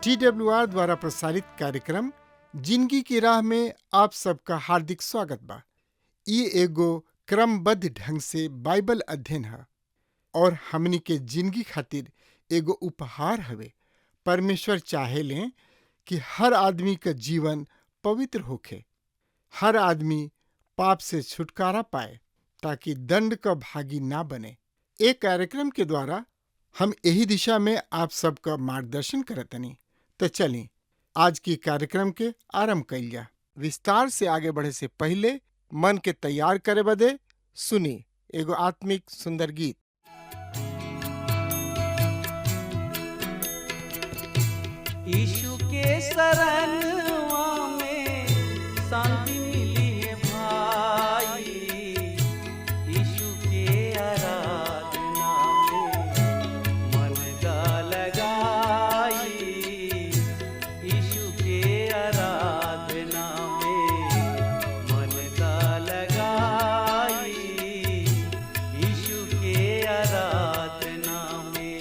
TWR द्वारा प्रसारित कार्यक्रम जिंदगी की राह में आप सबका हार्दिक स्वागत बा। ये एगो क्रमबद्ध ढंग से बाइबल अध्ययन है और हमनी के जिंदगी खातिर एगो उपहार हवे। परमेश्वर चाहे लें कि हर आदमी का जीवन पवित्र होखे, हर आदमी पाप से छुटकारा पाए ताकि दंड का भागी ना बने। एक कार्यक्रम के द्वारा हम यही दिशा में आप सबका मार्गदर्शन करतनी। तो चलिए आज की कार्यक्रम के आरंभ कइल जा। विस्तार से आगे बढ़े से पहले मन के तैयार करे बदे सुनी एगो आत्मिक सुंदर गीत। यीशु के शरणवा में शांति मिली है भाई, यीशु के आराधना में मन का लगाई, यीशु के आराधना में मन का लगाई, यीशु के आराधना में।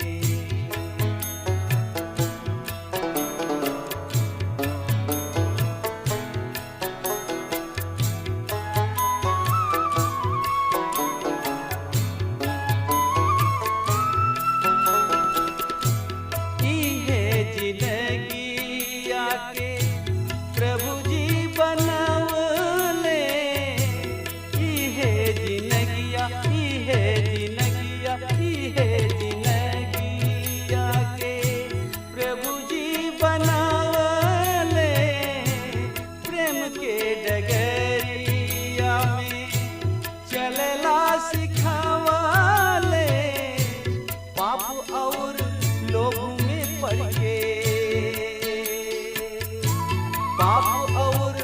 पाप और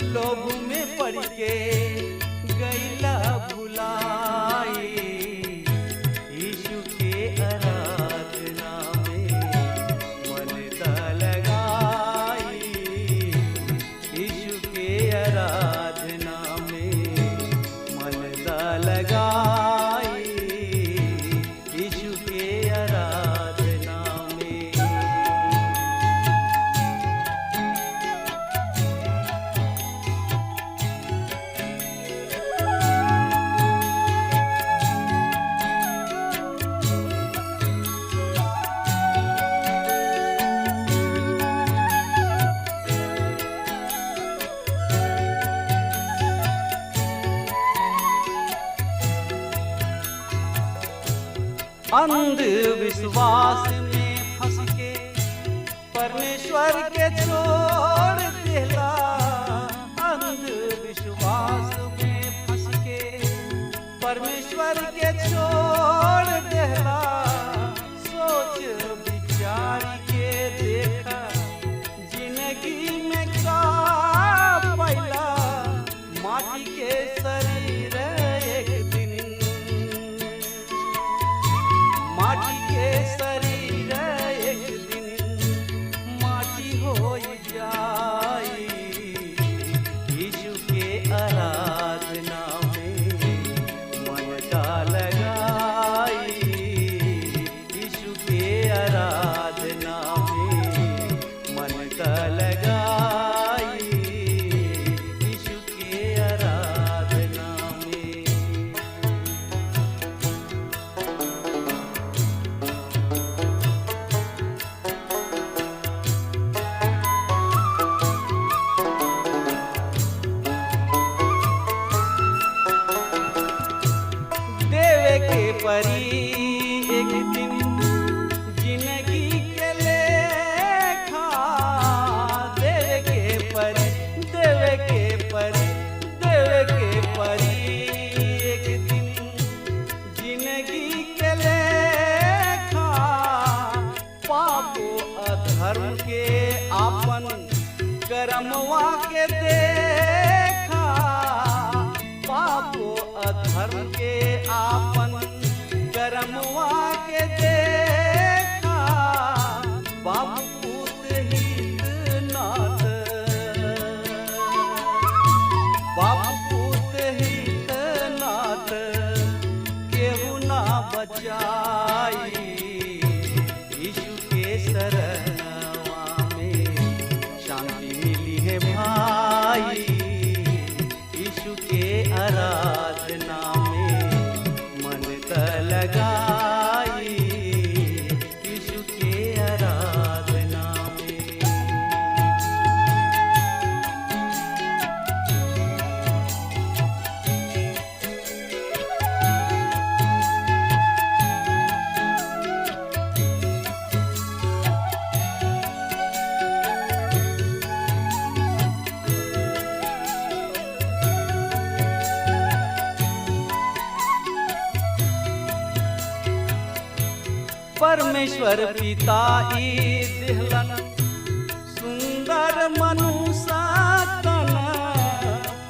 लोभ में पड़ के गैला भुलाई, यीशु के आराधना में मन दा लगाई, यीशु के आराधना में मन दा लगाई, यीशु के आराधना में। अंधविश्वास में फंस के परमेश्वर के छोड़ देला, अंधविश्वास में फंस के परमेश्वर के छोड़ देला। सोच विचार के देखा जिंदगी में का पैला, माटी के शरीर एक दिन, माटी के शरीर एक दिन माटी हो जाई, यीशु के आराधना में मन का लगाई, यीशु के आराधना में मन का लगाई, यीशु के आराधना में। देवे के परी एक दिन जिंदगी के लेखा, देवे के परी, देवे के परी, देवे के परी एक दिन जिंदगी के लेखा। अधर्म के आपन कर्मवा के देखा, पापो अधर्म के आपन कर्मवा के देखा, बाप पूत हित नाथ, बाप पूत हित नाथ, केहू ना बचाई यीशु के शरणवा में शांति मिली है भाई, यीशु के आराधना में मन त लगाई, यीशु के आराधना में। परमेश्वर पिता ई दिहलन सुंदर मनुष्य तन,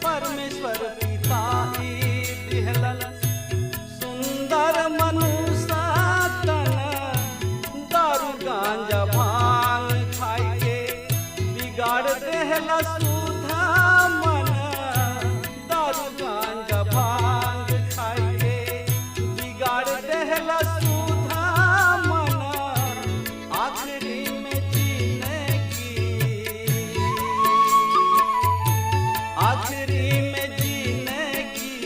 परमेश्वर पिता ई दिहलन सुंदर मनुष्य तन, दारू गांजा भांग खाई के बिगाड़ देहला सुधा मन, दारू गांजा भांग खाई के बिगाड़ देहला सुधा मन, आखिरी में जीने की, आखिरी में जीने की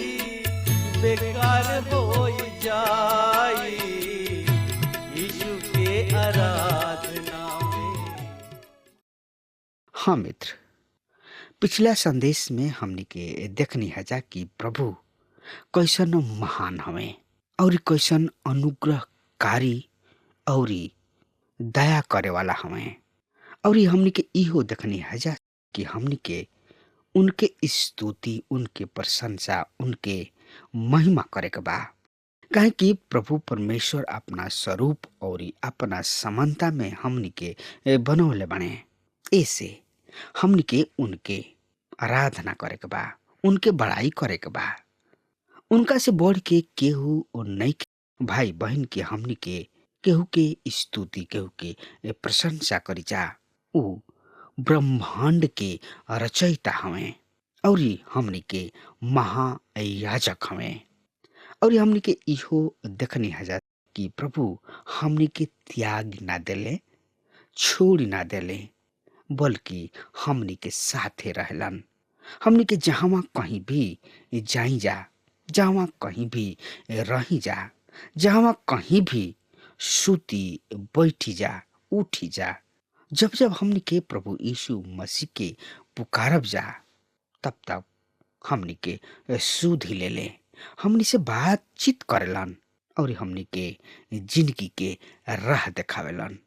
बेकार हो जाई यीशु के आराधना में। हाँ मित्र, पिछला संदेश में हमने के देखनी हजा कि प्रभु कैसन महान हमें और कैसन अनुग्रहकारी और दया करे वाला हमें, और हमने के इहो देखनी हजा कि हमने के उनके स्तुति, उनके प्रशंसा, उनके महिमा करे के बा। काहे कि प्रभु परमेश्वर अपना स्वरूप और अपना समानता में हमने के बनौले बने, ऐसे हमने के उनके आराधना करे के बा, उनके बड़ाई करे के बा। उनका से बढ़ के केहू और नहीं के भाई बहन के हमने के केहू के स्तुति, केहू के प्रशंसा करी जा। ऊ ब्रह्मांड के रचयिता हमें और हमने के महायाजक हमें, और हमने के इहो देखनी हजा कि प्रभु हमने के त्याग ना देले, छोड़ ना देले, बल्कि हमने के साथे रहलन। हमने के जहाँ कहीं भी जाई जा, जहाँ कहीं भी रही जा, जहाँ कहीं भी सूती बैठी जा, उठी जा, जब जब हमने के प्रभु यीशु मसीह के पुकारब जा, तब तक हमने के सुध ही ले ले, हमने से बातचीत करेलन और हमने के जिंदगी के राह दिखावेलन।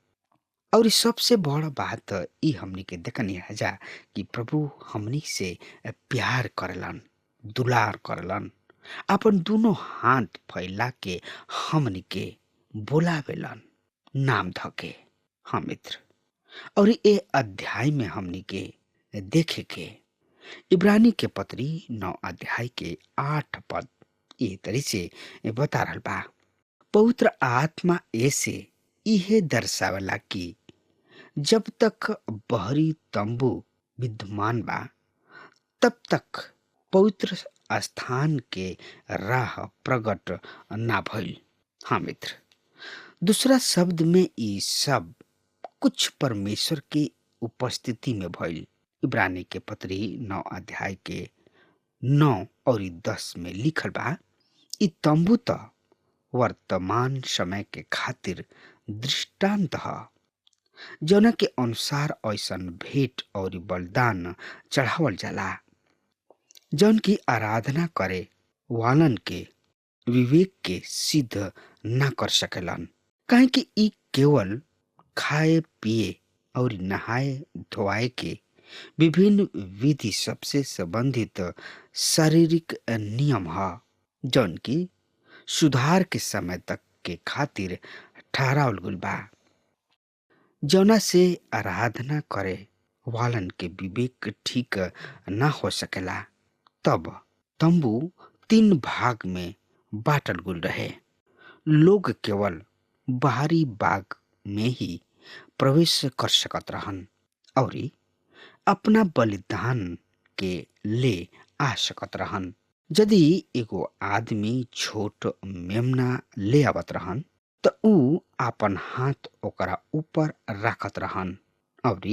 और सबसे बड़ा बात ई हमने के देखनी हजा कि प्रभु हमनी से प्यार करलन, दुलार करलन, अपन दोनों हाथ फैला के हमनी के बोलावेलन नाम धके। हाँ मित्र, और ये अध्याय में हमनी के देखे के इब्रानी के पत्री 9 अध्याय के 8 पद ये तरी से बता रहल बा। पवित्र आत्मा ऐसे इहे दर्शावला कि जब तक बहरी तंबू विद्यमान बा, तब तक पवित्र स्थान के राह प्रकट ना भइल। हाँ मित्र, दूसरा शब्द में ई सब कुछ परमेश्वर के उपस्थिति में भइल। इब्रानी के पत्री 9 अध्याय के 9 और 10 में लिखल बा, ई तंबू त वर्तमान समय के खातिर दृष्टांत ह, जौना के अनुसार ऐसन भेंट और बलिदान चढ़ावल जाला जौन की आराधना करे वालन के विवेक के सिद्ध ना कर सकेलन। काहे कि ई केवल खाए पिए और नहाए धोआए के विभिन्न विधि सबसे संबंधित शारीरिक नियम ह, जौन की सुधार के समय तक के खातिर ठहरावल गइल बा। जौना से आराधना करे वालन के विवेक ठीक ना हो सकेला। तब तंबू 3 भाग में बाटल गुल रहे। लोग केवल बाहरी बाग में ही प्रवेश कर सकत रहन और अपना बलिदान के ले आ सकत रहन। यदि एगो आदमी छोट मेमना ले आवत रहन त ऊ आपन हाथ ओकरा ऊपर राखत रहन और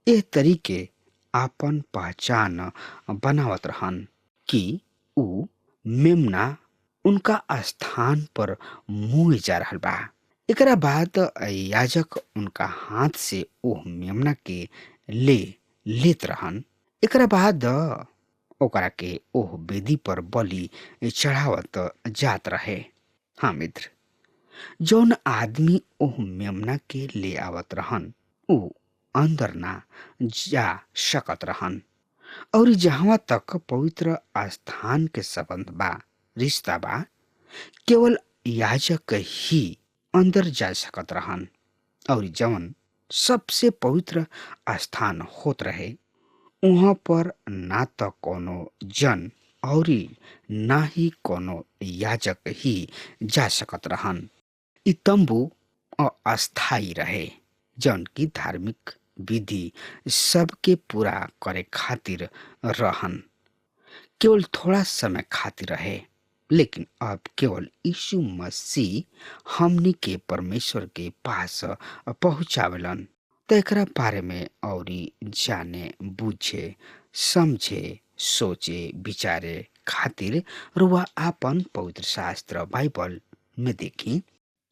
एह तरीके आपन पहचान बनावत रहन कि ऊ मेमना उनका स्थान पर मुँह जा रहल बा। एकरा बाद याजक उनका हाथ से ओह मेमना के ले लेत रहन। एकरा बाद ओकरा के ओह वेदी पर बलि चढ़ावत जात रहे। हाँ मित्र, जौन आदमी ओह मेमना के ले आवत रहन ऊ अंदर ना जा सकत रहन और जहाँ तक पवित्र स्थान के संबंध बा, रिश्ता बा, केवल याजक ही अंदर जा सकत रहन और जवन सबसे पवित्र स्थान होत रहे वहाँ पर ना तो कोनो जन और ना ही कोनो याजक ही जा सकत रहन। इ तंबू अस्थाई रहे जौन की धार्मिक विधि सबके पूरा करे खातिर रहन, केवल थोड़ा समय खातिर रहे। लेकिन अब केवल यीशु मसीह हमनी के परमेश्वर के पास पहुंचावेलन। त एकरा बारे में और जाने बुझे समझे सोचे विचारे खातिर रुआ आपन पवित्र शास्त्र बाइबल में देखी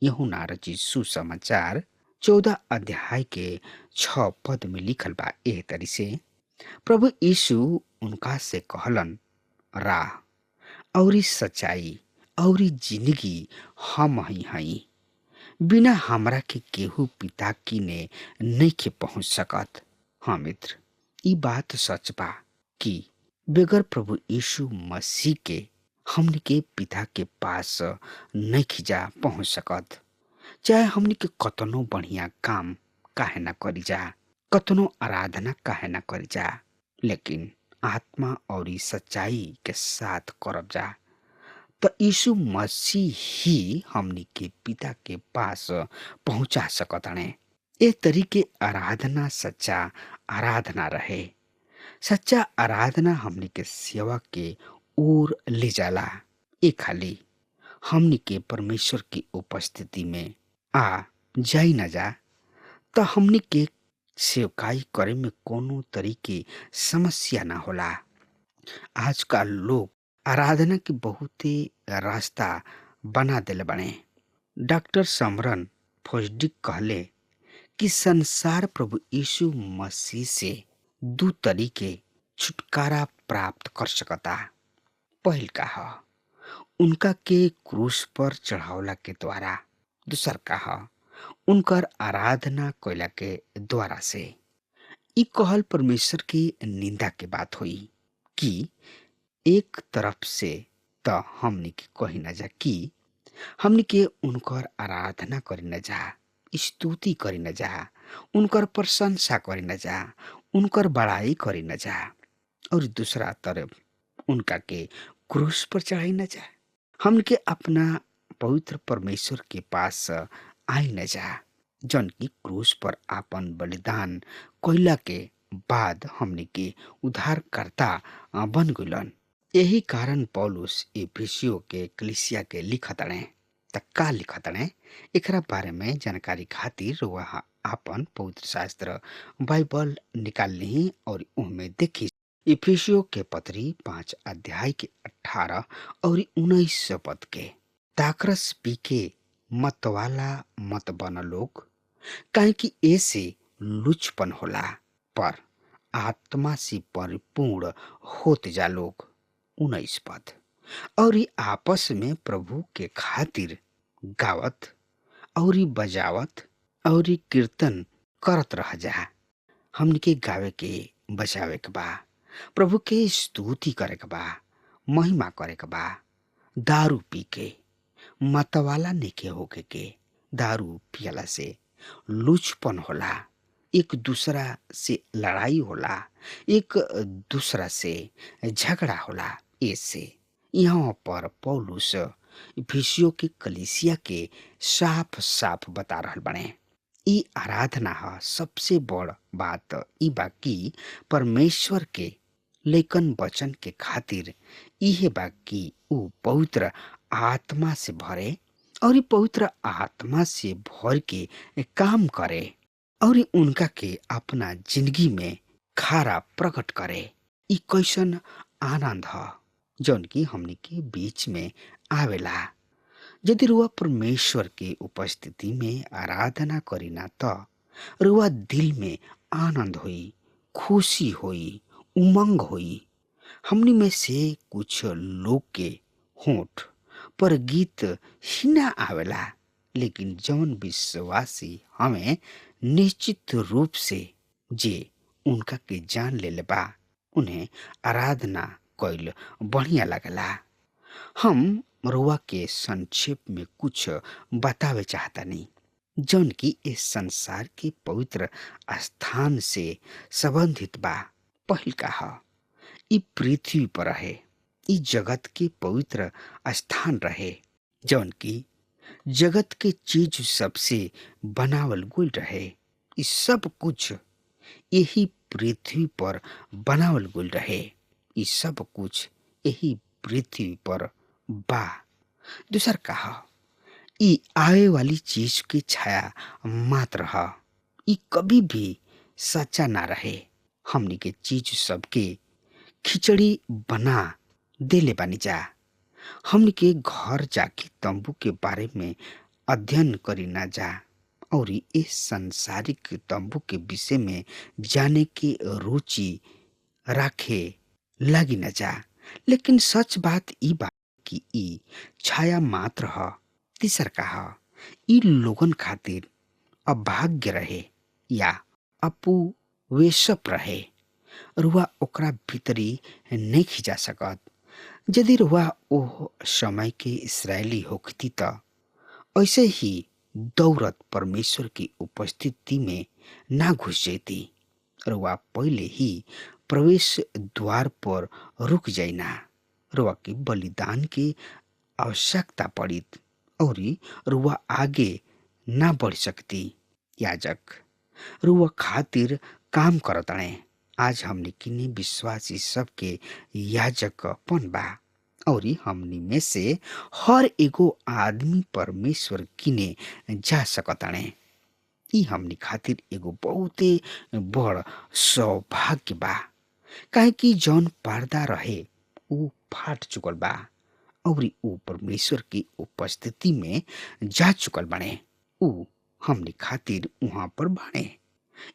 यूहन्ना रचित सुसमाचार 14 अध्याय के 6 पद में लिखल बा एह तरी से, प्रभु यीशु उनका से कहलन, राह और सच्चाई और जिंदगी हम ही हई। बिना हमरा के केहू पिता की ने नहीं के पहुंच सकत। हाँ मित्र, ई बात सच बा कि बगैर प्रभु यीशु मसीह के हमनी के पिता के पास नहीं खिजा पहुंच सकत। चाहे हमनी के कतनो बढ़िया काम काहे ना करी जा, कतनो आराधना काहे ना करी जा, लेकिन आत्मा और सच्चाई के साथ करब जा तो यीशु मसीह ही हमनी के पिता के पास पहुंचा सकत हने। ए तरीके आराधना सच्चा आराधना रहे। सच्चा आराधना हमनी के सेवा के ओर ले जाला। ए खाली हमनी के परमेश्वर की उपस्थिति में आ जाई न जा तो हमनी के सेवकाई करे में कोनो तरीके समस्या ना होला। आजकल लोग आराधना के बहुते रास्ता बना दिले बने। डॉक्टर समरन फोजडिक कहले कि संसार प्रभु यीशु मसीह से 2 तरीके छुटकारा प्राप्त कर सकता। पहल का ह उनका के क्रूस पर चढ़ावला के द्वारा, दूसर का ह उनकर आराधना कोयला के द्वारा से। ई कहल परमेश्वर की निंदा के बात हुई कि एक तरफ से तो हमनी के कही न जा कि हमनी के उनकर आराधना करी न जा, स्तुति करी न जा, उनकर प्रशंसा करी न जा, उनकर बड़ाई करी न जा, और दूसरा तरफ उनका के क्रूस पर चढ़ाई न जा। हमनी के अपना पवित्र परमेश्वर के पास आई न जा जौन की क्रूस पर आपन बलिदान कोयला के बाद हमनी के उद्धारकर्ता बन गइलन। यही कारण पौलुस इफिसियों के कलीसिया के लिखतणे त का लिखतणे एकरा बारे में जानकारी खातिर वह आपन पवित्र शास्त्र बाइबल निकाल ली और उनमें देखी। इफिसियों के पत्री 5 अध्याय के 18 और 19 पद के, दाखरस पी के मतवाला मत बन लोग, काहे कि ऐसे लुचपन होला, पर आत्मा से परिपूर्ण होते जा लोग। 19 पद, और आपस में प्रभु के खातिर गावत और बजावत और कीर्तन करत रह जा। हमन के गावे के बजावे के बा, प्रभु के स्तुति करे के बा, महिमा करे के बा। दारू पी के मतवाला नेके होके के, दारू पियला से लूचपन होला, एक दूसरा से लड़ाई होला, एक दूसरा से झगड़ा होला। ऐसे यहाँ पर पौलुस इफिसियों के कलीसिया के साफ साफ बता रहल बने ई आराधना है। सबसे बड़ बात ई बाकी परमेश्वर के लेकिन वचन के खातिर इहे बाकी ऊ पवित्र आत्मा से भरे और ई पवित्र आत्मा से भर के काम करे और ई उनका के अपना जिंदगी में खारा प्रकट करे। ई कैसन आनंद है जौन की हमनी के बीच में आवेला। यदि रुआ परमेश्वर के उपस्थिति में आराधना करीना तो रुआ दिल में आनंद होई, खुशी होई, उमंग होई। हमनी में से कुछ लोग के होठ पर गीत ही ना आवेला, लेकिन जौन विश्वासी हमें निश्चित रूप से जे उनका के जान ले बा उन्हें आराधना कइल बढ़िया लगला। हम रुआ के संक्षेप में कुछ बतावे चाहता नहीं जौन की इस संसार के पवित्र स्थान से संबंधित बा। पहिल का ई पृथ्वी पर रहे, ई जगत के पवित्र स्थान रहे जौन की जगत के चीज सबसे बनावल गुल रहे। ई सब कुछ यही पृथ्वी पर बनावल गुल रहे। ई सब कुछ यही पृथ्वी पर बा। दूसर कहा ई आवे वाली चीज की छाया मात्र है। ई कभी भी सच्चा ना रहे। हमनी के चीज सबके खिचड़ी बना देले बानी जा। हमनी के घर जाके तंबू के बारे में अध्ययन करी ना जा और इस संसारिक तंबू के विषय में जाने की रुचि राखे लगी न जा। लेकिन सच बात ई बा कि ई छाया मात्र है। तीसर कहा ई लोगन खातिर अभाग्य रहे या अपुवेशप रहे। रुआ ओकरा भीतरी नहीं खिंचा सकत। यदि रुआ ओह समय के इस्राएली होखती त ऐसे ही दौरत परमेश्वर की उपस्थिति में ना घुस जाती। रुआ पहले ही प्रवेश द्वार पर रुक जाइना। रुआ के बलिदान की आवश्यकता पड़ित और रुआ आगे ना बढ़ सकती। याजक रुआ खातिर काम करताणे। आज हमनी किने विश्वासी सबके याजकपन बा और हमनी में से हर एगो आदमी परमेश्वर किने जा सकताणे। ई हमनी खातिर एगो बहुते बड़ सौभाग्य बा। काहे कि जौन पर्दा रहे ऊ फाट चुकल बा और ऊ परमेश्वर की उपस्थिति में जा चुकल बने। ऊ हमनी खातिर वहां पर बाणे।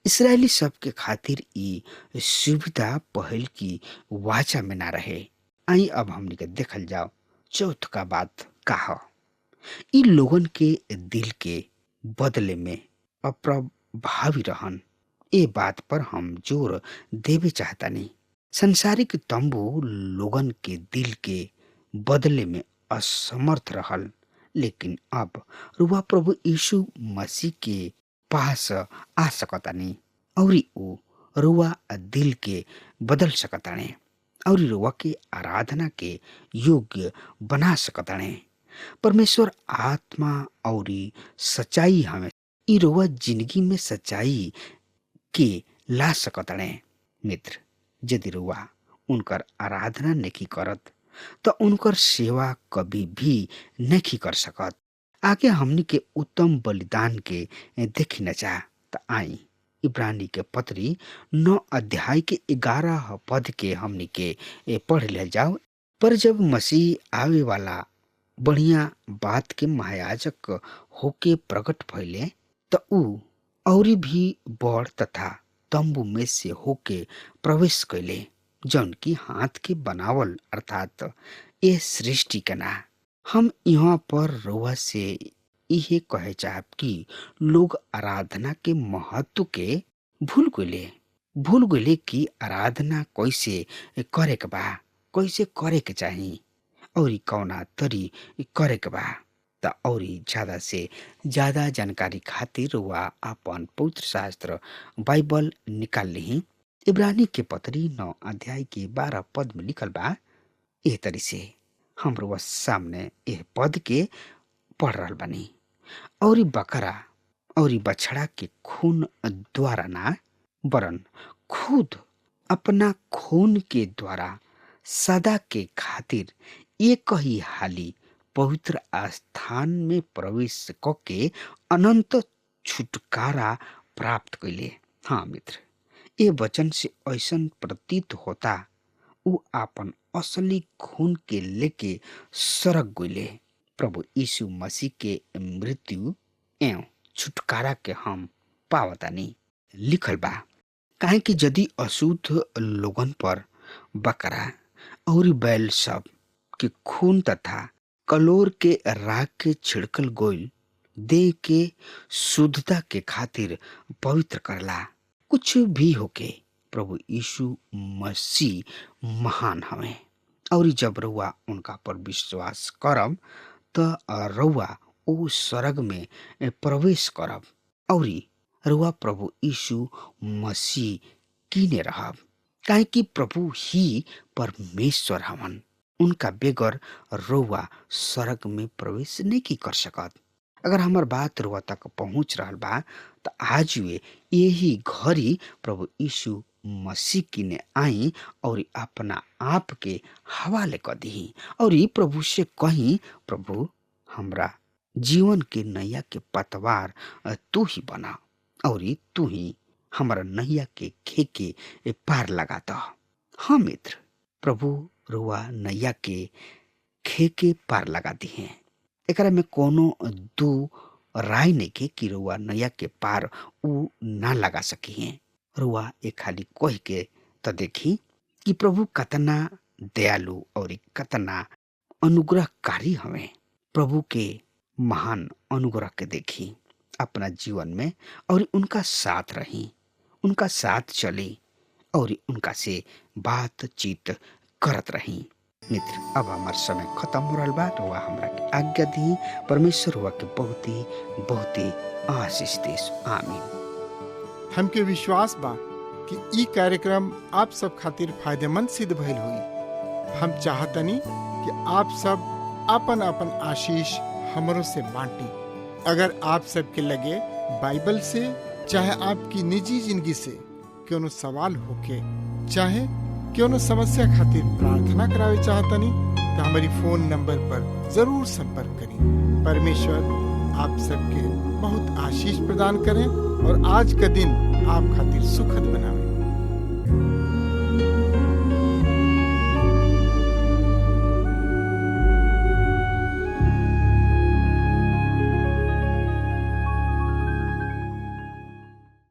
इस्राएली सब के खातिर ई सुविधा पहल की वाचा में ना रहे। आई अब हमनी के देखल जाओ चौथ का बात का ई लोगन के दिल के बदले में अप्रभावी रहन। ए बात पर हम जोर देवे चाहता नहीं। संसारिक तंबू लोगन के दिल के बदले में असमर्थ रहल, लेकिन अब रुआ प्रभु यीशु मसीह के पास आ सकतानी और ऊ रुआ दिल के बदल सकताने और रुआ के आराधना के योग्य बना सकताने। परमेश्वर आत्मा और सच्चाई हमें ई रुआ जिंदगी में सच्चाई के ला सकताने। मित्र यदि रुआ उनकर आराधना नहीं करत तो उनकर सेवा कभी भी नहीं कर सकत। आगे हमनी के उत्तम बलिदान के देखी न जा त आई इब्रानी के पत्री 9 अध्याय के 11 पद के हमनी के पढ़ ले जाओ। पर जब मसीह आवे वाला बढ़िया बात के महायाजक होके प्रकट भइले त ऊ औरी भी बड़ तथा तंबू में से होके प्रवेश कैले जौन की हाथ के बनावल अर्थात ये सृष्टि के ना। हम यहाँ पर रुआ से यही कहे चाहब कि लोग आराधना के महत्व के भूल गए कि आराधना कैसे करे के बा, कैसे करे के चाही और कौना तरी करे के बा। त औरी ज्यादा से ज्यादा जानकारी खातिर रुआ आपन पवित्र शास्त्र बाइबल निकाल ली। इब्रानी के पत्री 9 अध्याय के 12 पद में लिखल बा एह तरी से। हम रुआ सामने एह पद के पढ़ रहल बानी। औरी बकरा औरी बछड़ा के खून द्वारा ना, वरन खुद अपना खून के द्वारा सदा के खातिर एक ही हाली पवित्र स्थान में प्रवेश करके अनंत छुटकारा प्राप्त कैले। हाँ मित्र, ये वचन से ऐसन प्रतीत होता उ आपन असली खून के लेके सरक गइले। प्रभु यीशु मसीह के मृत्यु एवं छुटकारा के हम पावतानी। लिखल बा, काहे कि यदि अशुद्ध लोगन पर बकरा और बैल सब के खून तथा कलोर के राख के छिड़कल गोइल देह के शुद्धता के खातिर पवित्र करला। कुछ भी होके प्रभु यीशु मसीह महान हवे और जब रउआ उनका पर विश्वास करब त रउआ ओ स्वर्ग में प्रवेश करब और रउआ प्रभु यीशु मसीह कीने रहब। काहे कि प्रभु ही परमेश्वर हवन। उनका बेगर रउआ स्वर्ग में प्रवेश नहीं की कर सकत। अगर हमार बात रउआ तक पहुंच रहल बा त आज वे यही घड़ी प्रभु यीशु मसीह किने आई और अपना आप के हवाले कर दी और प्रभु से कही, प्रभु हमरा जीवन के नैया के पतवार तू ही बना और तू ही हमारा नैया के खेके पार लगा दो। हाँ मित्र, प्रभु रुआ नैया के खेके पार लगा दी है। एकरा में कोनो दू राय नहीं के कि रुआ नैया के पार उ ना लगा सकी है। रुआ एक खाली कह के तो देखी कि प्रभु कतना दयालु और कतना अनुग्रहकारी हवे। प्रभु के महान अनुग्रह के देखी अपना जीवन में और उनका साथ रही, उनका साथ चली और उनका से बातचीत करत रही। मित्र, अब हमार समय खत्म हो रहा बा। रुआ हमरा के आज्ञा दी। परमेश्वर रुआ के बहुत ही आशीष देस। आमीन। हमके विश्वास बा कि ई कार्यक्रम आप सब खातिर फायदेमंद सिद्ध भइल हुई। हम चाहतनी कि आप सब अपन अपन आशीष हमरों से बांटी। अगर आप सबके लगे बाइबल से चाहे आपकी निजी जिंदगी से क्यों सवाल होके चाहे क्यों समस्या खातिर प्रार्थना करावे चाहतनी तो हमारी फोन नंबर पर जरूर संपर्क करें। परमेश्वर आप सबके बहुत आशीष प्रदान करें और आज का दिन आप खातिर सुखद बनावे।